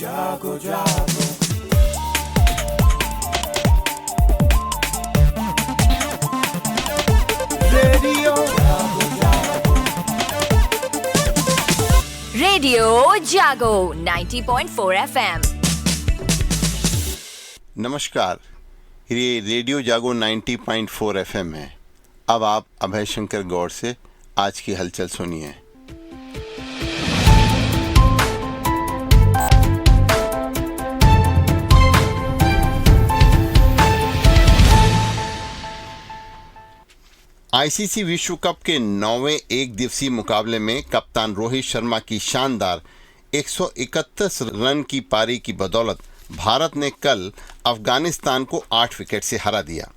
जागो जागो रेडियो जागो जागो रेडियो जागो 90.4 FM। नमस्कार, ये रेडियो जागो 90.4 FM है। अब आप अभय शंकर गौड़ से आज की हलचल सुनिए। आईसीसी विश्व कप के 9वें एक दिवसीय मुकाबले में कप्तान रोहित शर्मा की शानदार 131 रन की पारी की बदौलत भारत ने कल अफगानिस्तान को 8 विकेट से हरा दिया।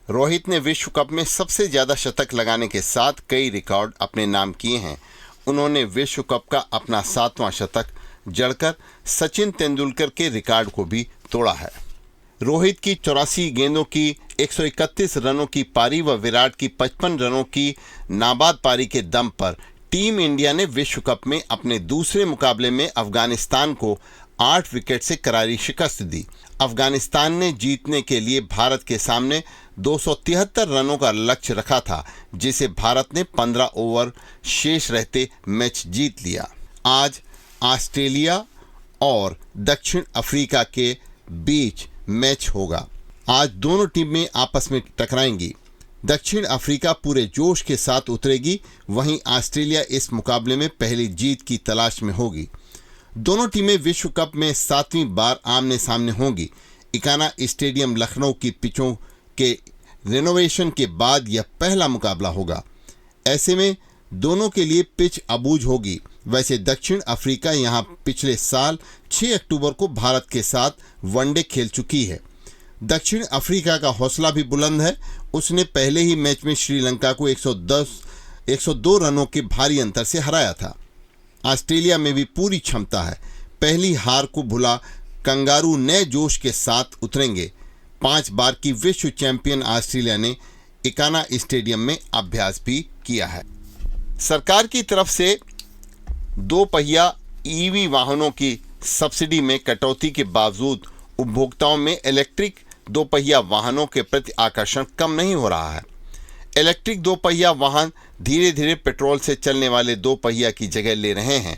रोहित ने विश्व कप में सबसे ज़्यादा शतक लगाने के साथ कई रिकॉर्ड अपने नाम किए हैं। उन्होंने विश्व कप का अपना 7वां शतक जड़कर सचिन तेंदुलकर के रिकॉर्ड को भी तोड़ा है। रोहित की 84 गेंदों की 131 रनों की पारी व विराट की 55 रनों की नाबाद पारी के दम पर टीम इंडिया ने विश्व कप में अपने दूसरे मुकाबले में अफगानिस्तान को 8 विकेट से करारी शिकस्त दी। अफगानिस्तान ने जीतने के लिए भारत के सामने 273 रनों का लक्ष्य रखा था, जिसे भारत ने 15 ओवर शेष रहते मैच जीत लिया। आज ऑस्ट्रेलिया और दक्षिण अफ्रीका के बीच मैच होगा। आज दोनों टीमें आपस में टकराएंगी। दक्षिण अफ्रीका पूरे जोश के साथ उतरेगी, वहीं ऑस्ट्रेलिया इस मुकाबले में पहली जीत की तलाश में होगी। दोनों टीमें विश्व कप में 7वीं बार आमने सामने होंगी। इकाना स्टेडियम लखनऊ की पिचों के रेनोवेशन के बाद यह पहला मुकाबला होगा। ऐसे में दोनों के लिए पिच अबूझ होगी। वैसे दक्षिण अफ्रीका यहां पिछले साल 6 अक्टूबर को भारत के साथ वनडे खेल चुकी है। दक्षिण अफ्रीका का हौसला भी बुलंद है। उसने पहले ही मैच में श्रीलंका को 102 रनों के भारी अंतर से हराया था। ऑस्ट्रेलिया में भी पूरी क्षमता है। पहली हार को भुला कंगारू नए जोश के साथ उतरेंगे। 5 बार की विश्व चैंपियन ऑस्ट्रेलिया ने इकाना स्टेडियम में अभ्यास भी किया है। सरकार की तरफ से 2 पहिया ईवी वाहनों की सब्सिडी में कटौती के बावजूद उपभोक्ताओं में इलेक्ट्रिक 2 पहिया वाहनों के प्रति आकर्षण कम नहीं हो रहा है। इलेक्ट्रिक 2 पहिया वाहन धीरे धीरे पेट्रोल से चलने वाले 2 पहिया की जगह ले रहे हैं।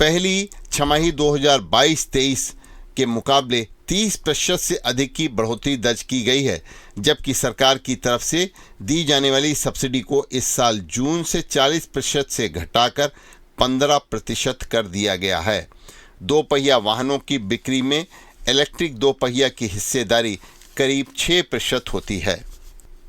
पहली छमाही 2022-23 के मुकाबले 30% से अधिक की बढ़ोतरी दर्ज की गई है, जबकि सरकार की तरफ से दी जाने वाली सब्सिडी को इस साल जून से 40% से घटाकर 15% कर दिया गया है। 2 पहिया वाहनों की बिक्री में इलेक्ट्रिक 2 पहिया की हिस्सेदारी करीब 6% होती है।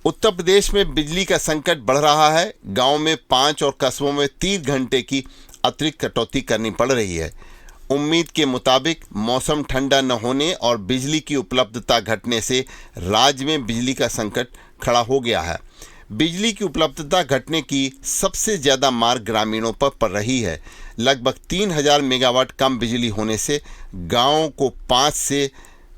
उत्तर प्रदेश में बिजली का संकट बढ़ रहा है। गांव में 5 और कस्बों में 3 घंटे की अतिरिक्त कटौती करनी पड़ रही है। उम्मीद के मुताबिक मौसम ठंडा न होने और बिजली की उपलब्धता घटने से राज्य में बिजली का संकट खड़ा हो गया है। बिजली की उपलब्धता घटने की सबसे ज़्यादा मार ग्रामीणों पर पड़ रही है। लगभग 3000 मेगावाट कम बिजली होने से गाँवों को 5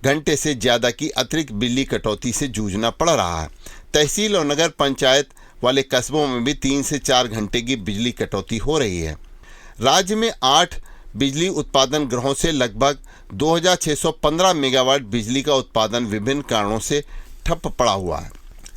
घंटे से ज़्यादा की अतिरिक्त बिजली कटौती से जूझना पड़ रहा है। तहसील और नगर पंचायत वाले कस्बों में भी 3 से 4 घंटे की बिजली कटौती हो रही है। राज्य में 8 बिजली उत्पादन गृहों से लगभग 2615 मेगावाट बिजली का उत्पादन विभिन्न कारणों से ठप पड़ा हुआ है।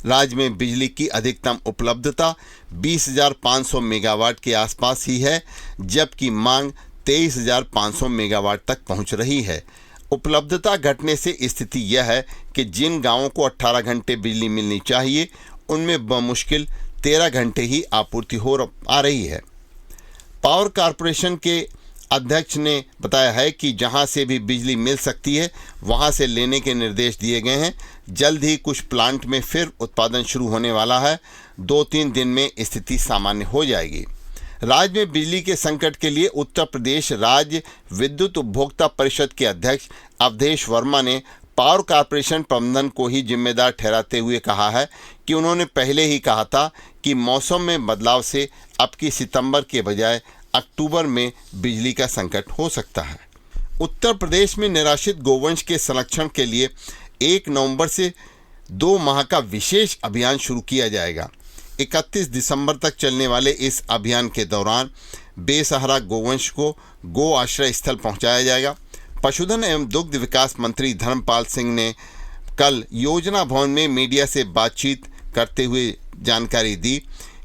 राज्य में बिजली की अधिकतम उपलब्धता 20,500 मेगावाट के आसपास ही है, जबकि मांग 23,500 मेगावाट तक पहुंच रही है। उपलब्धता घटने से स्थिति यह है कि जिन गांवों को 18 घंटे बिजली मिलनी चाहिए, उनमें बमुश्किल 13 घंटे ही आपूर्ति हो आ रही है। पावर कॉरपोरेशन के अध्यक्ष ने बताया है कि जहां से भी बिजली मिल सकती है वहां से लेने के निर्देश दिए गए हैं। जल्द ही कुछ प्लांट में फिर उत्पादन शुरू होने वाला है। 2-3 दिन में स्थिति सामान्य हो जाएगी। राज्य में बिजली के संकट के लिए उत्तर प्रदेश राज्य विद्युत उपभोक्ता परिषद के अध्यक्ष अवधेश वर्मा ने पावर कॉरपोरेशन प्रबंधन को ही जिम्मेदार ठहराते हुए कहा है कि उन्होंने पहले ही कहा था कि मौसम में बदलाव से अब की सितंबर के बजाय अक्टूबर में बिजली का संकट हो सकता है। उत्तर प्रदेश में निराश्रित गोवंश के संरक्षण के लिए 1 नवंबर से 2 माह का विशेष अभियान शुरू किया जाएगा। 31 दिसंबर तक चलने वाले इस अभियान के दौरान बेसहारा गोवंश को गो आश्रय स्थल पहुंचाया जाएगा। पशुधन एवं दुग्ध विकास मंत्री धर्मपाल सिंह ने कल योजना भवन में मीडिया से बातचीत करते हुए जानकारी दी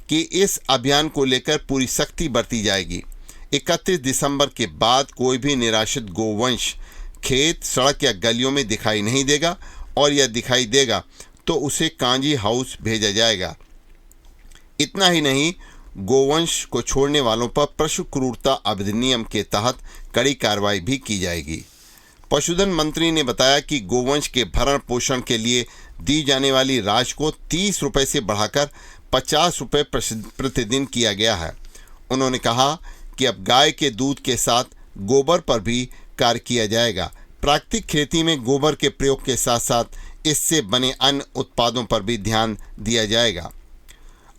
कि इस अभियान को लेकर पूरी सख्ती बरती जाएगी। 31 दिसंबर के बाद कोई भी निराश्रित गोवंश खेत, सड़क या गलियों में दिखाई नहीं देगा और यह दिखाई देगा तो उसे कांजी हाउस भेजा जाएगा। इतना ही नहीं, गोवंश को छोड़ने वालों पर पशु क्रूरता अधिनियम के तहत कड़ी कार्रवाई भी की जाएगी। पशुधन मंत्री ने बताया कि गोवंश के भरण पोषण के लिए दी जाने वाली राशि को 30 रुपये से बढ़ाकर 50 रुपये प्रतिदिन किया गया है। उन्होंने कहा कि अब गाय के दूध के साथ गोबर पर भी कार्य किया जाएगा। प्राकृतिक खेती में गोबर के प्रयोग के साथ साथ इससे बने अन्य उत्पादों पर भी ध्यान दिया जाएगा।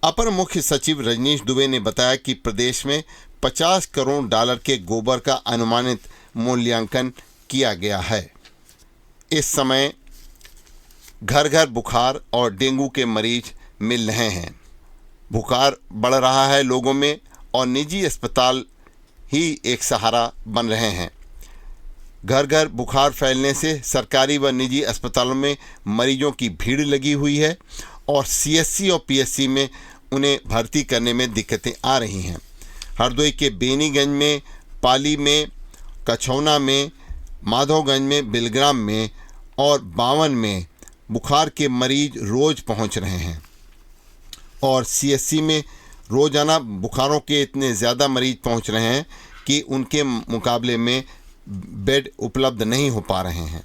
अपर मुख्य सचिव रजनीश दुबे ने बताया कि प्रदेश में 50 करोड़ डॉलर के गोबर का अनुमानित मूल्यांकन किया गया है। इस समय घर घर बुखार और डेंगू के मरीज मिल रहे हैं। बुखार बढ़ रहा है लोगों में और निजी अस्पताल ही एक सहारा बन रहे हैं। घर घर बुखार फैलने से सरकारी व निजी अस्पतालों में मरीजों की भीड़ लगी हुई है और सीएससी और पीएससी में उन्हें भर्ती करने में दिक्कतें आ रही हैं। हरदोई के बेनीगंज में, पाली में, कछौना में, माधोगंज में, बिलग्राम में और बावन में बुखार के मरीज रोज़ पहुंच रहे हैं और सीएससी में रोज़ाना बुखारों के इतने ज़्यादा मरीज पहुंच रहे हैं कि उनके मुकाबले में बेड उपलब्ध नहीं हो पा रहे हैं।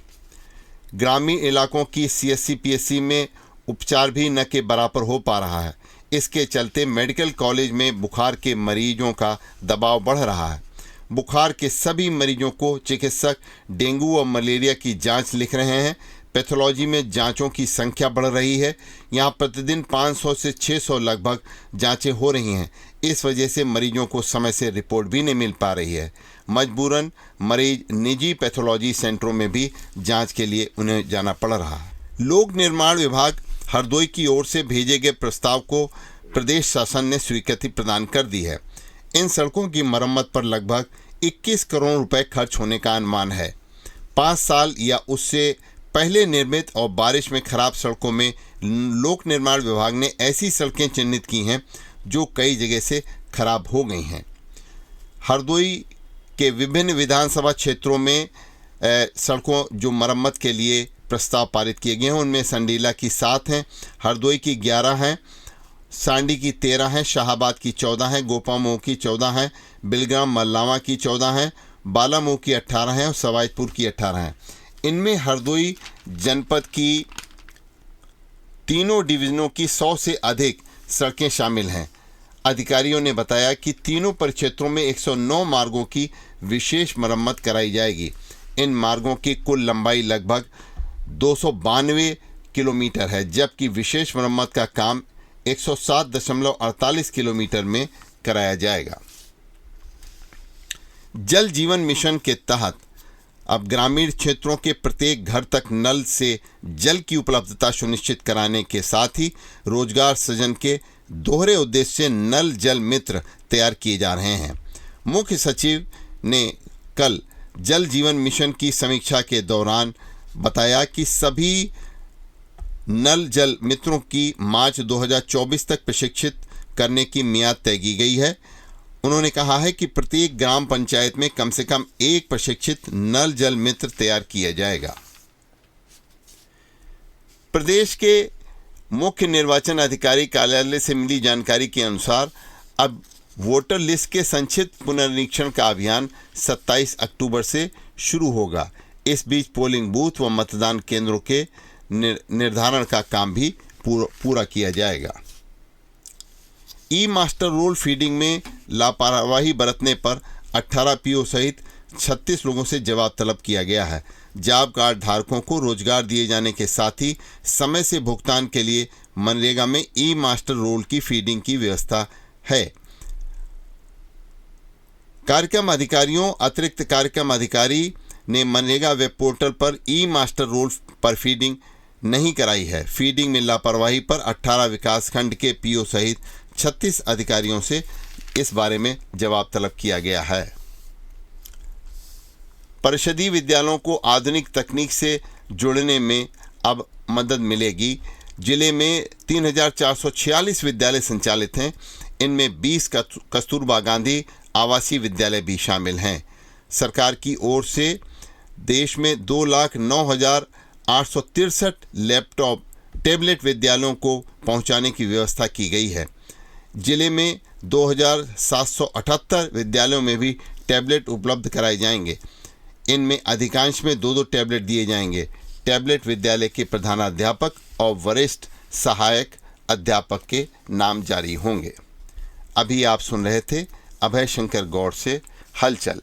ग्रामीण इलाकों की सीएससी पीएससी में उपचार भी न के बराबर हो पा रहा है। इसके चलते मेडिकल कॉलेज में बुखार के मरीजों का दबाव बढ़ रहा है। बुखार के सभी मरीजों को चिकित्सक डेंगू और मलेरिया की जांच लिख रहे हैं। पैथोलॉजी में जांचों की संख्या बढ़ रही है। यहां प्रतिदिन 500 से 600 लगभग जांचें हो रही हैं। इस वजह से मरीजों को समय से रिपोर्ट भी नहीं मिल पा रही है। मजबूरन मरीज निजी पैथोलॉजी सेंटरों में भी जांच के लिए उन्हें जाना पड़ रहा है। लोक निर्माण विभाग हरदोई की ओर से भेजे गए प्रस्ताव को प्रदेश शासन ने स्वीकृति प्रदान कर दी है। इन सड़कों की मरम्मत पर लगभग 21 करोड़ रुपए खर्च होने का अनुमान है। 5 साल या उससे पहले निर्मित और बारिश में खराब सड़कों में लोक निर्माण विभाग ने ऐसी सड़कें चिन्हित की हैं जो कई जगह से खराब हो गई हैं। हरदोई के विभिन्न विधानसभा क्षेत्रों में सड़कों जो मरम्मत के लिए प्रस्ताव पारित किए गए हैं उनमें संडीला की 7 हैं, हरदोई की 11 हैं, सांडी की 13 हैं, शाहाबाद की 14 हैं, गोपामोह की 14 हैं, बिलग्राम मल्लावा की 14 हैं, बालामोह की 18 हैं और सवाईपुर की 18 हैं। इनमें हरदोई जनपद की तीनों डिवीज़नों की 100 से अधिक सड़कें शामिल हैं। अधिकारियों ने बताया कि तीनों परिक्षेत्रों में 109 मार्गों की विशेष मरम्मत कराई जाएगी। इन मार्गों की कुल लंबाई लगभग 292 किलोमीटर है, जबकि विशेष मरम्मत का काम 107.48 किलोमीटर में कराया जाएगा। जल जीवन मिशन के तहत अब ग्रामीण क्षेत्रों के प्रत्येक घर तक नल से जल की उपलब्धता सुनिश्चित कराने के साथ ही रोजगार सृजन के दोहरे उद्देश्य से नल जल मित्र तैयार किए जा रहे हैं। मुख्य सचिव ने कल जल जीवन मिशन की समीक्षा के दौरान बताया कि सभी नल जल मित्रों की मार्च 2024 तक प्रशिक्षित करने की मियाद तय की गई है। उन्होंने कहा है कि प्रत्येक ग्राम पंचायत में कम से कम एक प्रशिक्षित नल जल मित्र तैयार किया जाएगा। प्रदेश के मुख्य निर्वाचन अधिकारी कार्यालय से मिली जानकारी के अनुसार अब वोटर लिस्ट के संक्षिप्त पुनर्निरीक्षण का अभियान 27 अक्टूबर से शुरू होगा। इस बीच पोलिंग बूथ व मतदान केंद्रों के निर्धारण का काम भी पूरा किया जाएगा। ई मास्टर रोल फीडिंग में लापरवाही बरतने पर 18 पीओ सहित 36 लोगों से जवाब तलब किया गया है। जॉब कार्ड धारकों को रोजगार दिए जाने के साथ ही समय से भुगतान के लिए मनरेगा में ई मास्टर रोल की फीडिंग की व्यवस्था है। कार्यक्रम अधिकारियों अतिरिक्त कार्यक्रम अधिकारी ने मनरेगा वेब पोर्टल पर ई मास्टर रोल पर फीडिंग नहीं कराई है। फीडिंग में लापरवाही पर 18 विकासखंड के पीओ सहित 36 अधिकारियों से इस बारे में जवाब तलब किया गया है। परिषदीय विद्यालयों को आधुनिक तकनीक से जुड़ने में अब मदद मिलेगी। जिले में 3,446 विद्यालय संचालित हैं। इनमेमें 20 कस्तूरबा गांधी आवासीय विद्यालय भी शामिल हैं। सरकार की ओर से देश में 2,09,863 लैपटॉप टैबलेट विद्यालयों को पहुंचाने की व्यवस्था की गई है। जिले में 2,778 विद्यालयों में भी टैबलेट उपलब्ध कराए जाएंगे। इनमें अधिकांश में 2-2 टैबलेट दिए जाएंगे। टैबलेट विद्यालय के प्रधानाध्यापक और वरिष्ठ सहायक अध्यापक के नाम जारी होंगे। अभी आप सुन रहे थे अभय शंकर गौड़ से हलचल।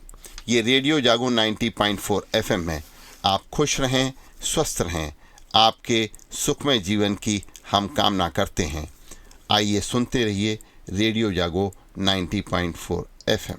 ये रेडियो जागो 90.4 FM है। आप खुश रहें, स्वस्थ रहें, आपके सुखमय जीवन की हम कामना करते हैं। आइए सुनते रहिए रेडियो जागो 90.4 FM।